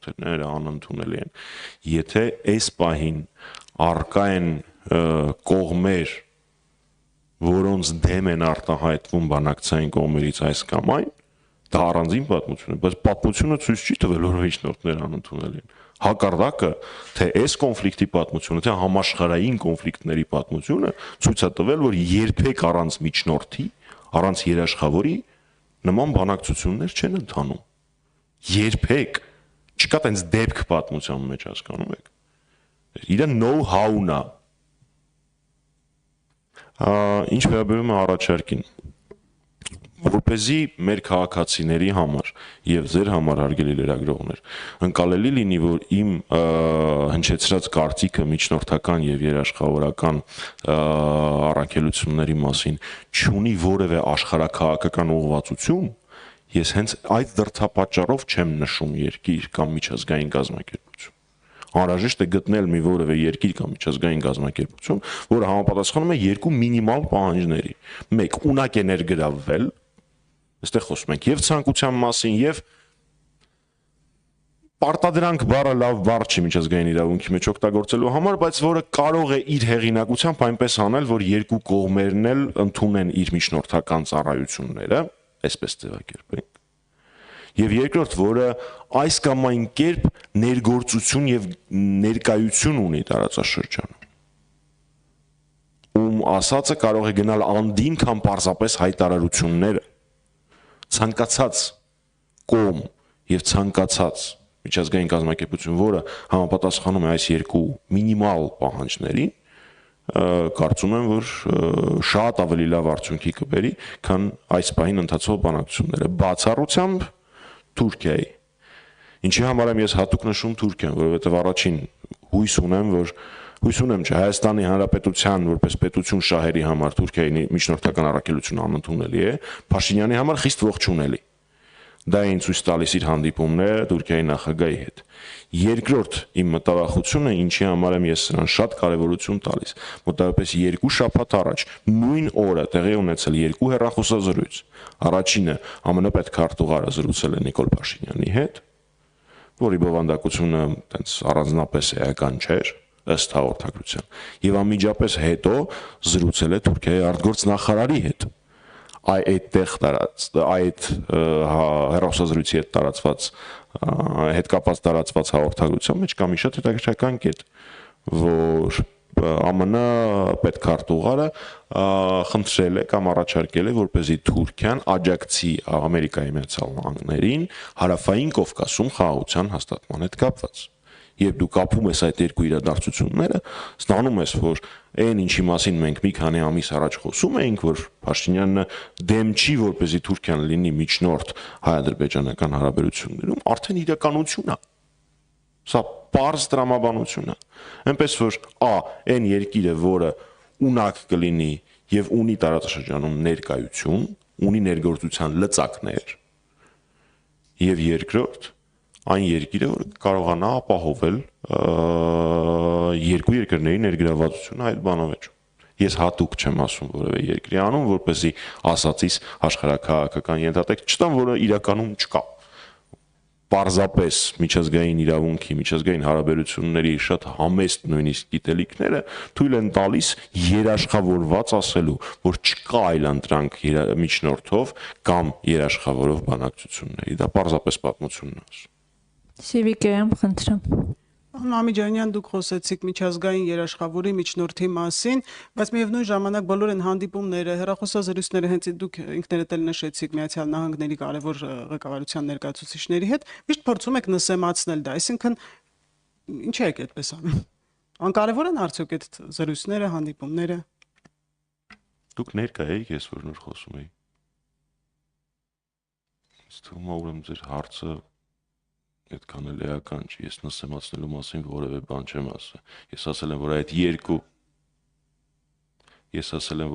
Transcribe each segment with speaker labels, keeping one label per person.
Speaker 1: միջնորդները անընդունելի են։ Եթե այս պահին առկա են կողմեր, որոնց դեմ են արտահայտվում բանակցային կողմերից այս կամ այն, դա առանձին պատմություն է, բայց պատմությունը ցույց չի տվել, որ միջնորդները անընդունելի են։ Հակառակը, թե այս կոնֆլիկտի պատմությունը, թե համաշխարհային կոնֆլիկտների պատմությունը ցույց է տվել, որ երբեք առանց միջնորդի, առանց երաշխավորի նման բանակցություններ չեն ընթանում։ Երբեք չկա տենց դեպք պատմության մեջ, հասկանում եք։ Իրա know-how-ն է։ Ինչ վերաբերում է առաջարկին, որպեսզի մեր քաղաքացիների համար եւ ձեր համար հարգելի լրագրողներ ընկալելի լինի, որ իմ հնչեցրած կարծիքը միջնորդական եւ երաշխավորական առաքելությունների մասին չունի որևէ աշխարհաքաղաքական ուղղվածություն, ես հենց այդ դրդապատճառով չեմ նշում երկիր կամ միջազգային կազմակերպություն։ Անհրաժեշտ է գտնել մի որևէ երկիր կամ միջազգային կազմակերպություն, որը համապատասխանում է երկու մինիմալ պահանջների։ Մեկ, ունակ է ներգրավվել, այստեղ խոսում ենք եւ ցանկության մասին, եւ պարտադրանք բառը լավ բառ չի միջազգային իրավունքի մեջ օգտագործելու համար, բայց որը կարող է իր հեղինակությամբ այնպես անել, որ երկու կողմերն էլ ընդունեն իր միջնորդական ծառայությունները, այսպես ձևակերպենք։ Եվ երկրորդ, որը այս կամ այն կերպ ներգործություն եւ ներկայություն ունի տարածաշրջանում, ում ասածը կարող է գնալ անդին կամ պարզապես հայտարարությունները, ցանկացած կողմ եւ ցանկացած միջազգային կազմակերպություն, որը համապատասխանում է այս երկու մինիմալ պահանջներին, կարծում եմ, որ շատ ավելի լավ արդյունքի կբերի, քան այս պահին ընթացող բանակցությունները, բացառությամբ Թուրքիայի։ Ինչի համար եմ ես հատուկ նշում Թուրքիան, որովհետև առաջին հույս ունեմ, չէ, Հայաստանի Հանրապետության որպես պետություն շահերի համար Թուրքիայի միջնորդական առաքելությունը անընդունելի է, Փաշինյանի համար խիստ ողջունելի։ Դա այն ցույց տալիս իր հանդիպումները Թուրքիայի նախագահի հետ։ Երկրորդ իմ մտավախությունը, ինչի համար եմ ես սրան շատ կարևորություն տալիս, մոտավորապես 2 շաբաթ առաջ նույն օրը տեղի ունեցել 2 հեռախոսազրույց։ Առաջինը ԱՄՆ պետքարտուղարը զրուցել է Նիկոլ Փաշինյանի հետ, որի բովանդակությունը տենց առանձնապես էական չէր, ըստ հաղորդագրության, եւ անմիջապես հետո զրուցել է Թուրքիայի արտգործնախարարի հետ։ Այդտեղ այդ հեռախոսազրույցի հետ կապված տարածված հաղորդագրության մեջ կա մի շատ հետաքրքրական կետ, որ ԱՄՆ պետքարտուղարը խնդրել է կամ առաջարկել է, որպեսզի Թուրքիան աջակցի Ամերիկայի Միացյալ Նահանգներին հարավային Կովկասում խաղաղության հաստատման հետ կապված։ Երբ դու կապում ես այդ երկու իրադարձությունները, ստանում ես, որ այն ինչի մասին մենք մի քանի ամիս առաջ խոսում էինք, որ Փաշինյանը դեմ չի, որպեսզի Թուրքիան լինի միջնորդ հայ-ադրբեջանական հարաբերություններում, արդեն իրականություն է։ Սա պարզ տրամաբանություն է։ Այնպես որ այն երկիրը, որը ունակ կլինի եւ ունի տարածաշրջանում ներկայություն, ունի ներգործության լծակներ, եւ երկրորդ այն երկիրը, որ կարողանա ապահովել երկու երկրների ներգրավվածությունը այդ բանավեճում։ Ես հատուկ չեմ ասում որևէ երկրի անուն, որպեսզի ասածից աշխարհաքաղաքական ենթատեքստ չտամ, որը իրականում չկա։ Պարզապես միջազգային իրավունքի, միջազգային հարաբերությունների շատ համեստ նույնիսկ գիտելիքները թույլ են տալիս երաշխավորված ասելու, որ չկա այլընտրանք միջնորդով կամ երաշխավորով բանակցությունների։ Դա պարզապես պատմությունն է ասում։
Speaker 2: Սիվիկեյամ, խնդրեմ։
Speaker 3: Մամիջանյան, դուք խոսեցիք միջազգային երաշխավորի միջնորդի մասին, բայց միևնույն ժամանակ բոլոր են հանդիպումները, հեռախոսազրույցները հենց դուք ինքներդ էլ նշեցիք Միացյալ Նահանգների կարևոր ղեկավարության ներկայացուցիչների հետ, միշտ փորձում եք նսեմացնել դա, այսինքն ինչ եք այդպես անում։ Անկարևոր են արդյոք այդ զրույցները, հանդիպումները։
Speaker 1: Դուք ներկա եք, ես որ նոր խոսում էի։ Թվում է ուրեմն ձեր հարցը այդքան էլ էական չի, ես նսեմացնելու մասին որևէ բան չեմ ասել։ Ես ասել եմ,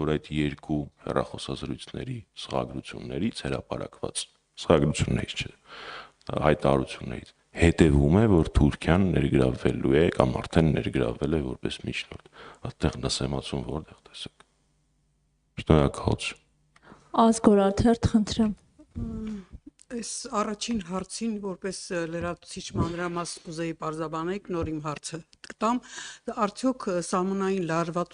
Speaker 1: որ այդ երկու հեռախոսազրույցների սխագրություններից հրապարակված սխագրություններից չէ, հայտարարություններից հետևում է, որ Թուրքիան ներգրավվելու է կամ արդեն ներգրավվել է որպես միջնորդ։ Այդտեղ նսեմացում որտեղ տեսեք։ Շնորհակալություն։
Speaker 2: Ազգորաթերթ, խնդրեմ։
Speaker 4: Այս առաջին հարցին որպես լրատվիչ մանրամաս կուզեի պարզաբանել նոր իմ հարցը տամ արդյոք սահմանային լարվածության